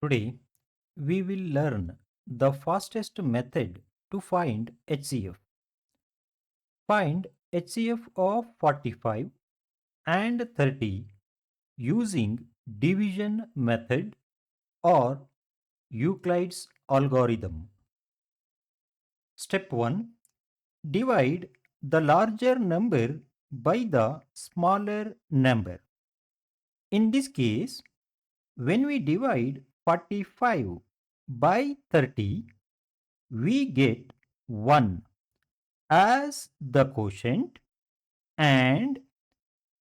Today, we will learn the fastest method to find HCF. Find HCF of 45 and 30 using division method or Euclid's algorithm. Step 1. Divide the larger number by the smaller number. In this case, when we divide 45 by 30, we get 1 as the quotient and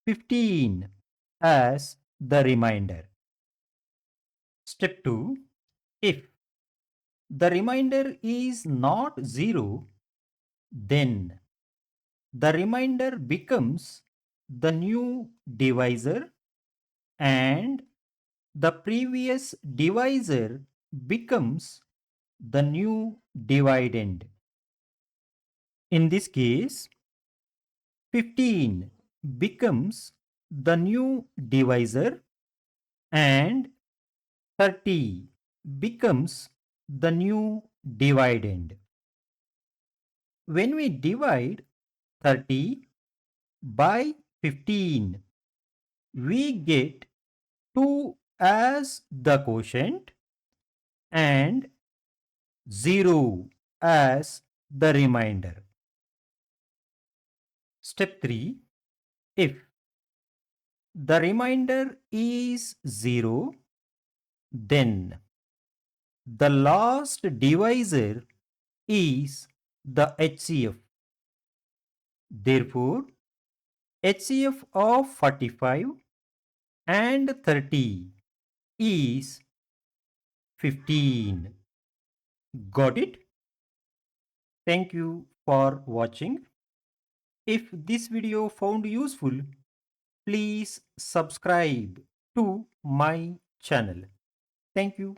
15 as the remainder. Step 2. If the remainder is not 0, then the remainder becomes the new divisor and the previous divisor becomes the new dividend. In this case, 15 becomes the new divisor and 30 becomes the new dividend. When we divide 30 by 15, we get 2 as the quotient and 0 as the remainder. Step 3. If the remainder is 0, then the last divisor is the HCF. Therefore, HCF of 45 and 30 is 15. Got it? Thank you for watching. If this video found useful, please subscribe to my channel. Thank you.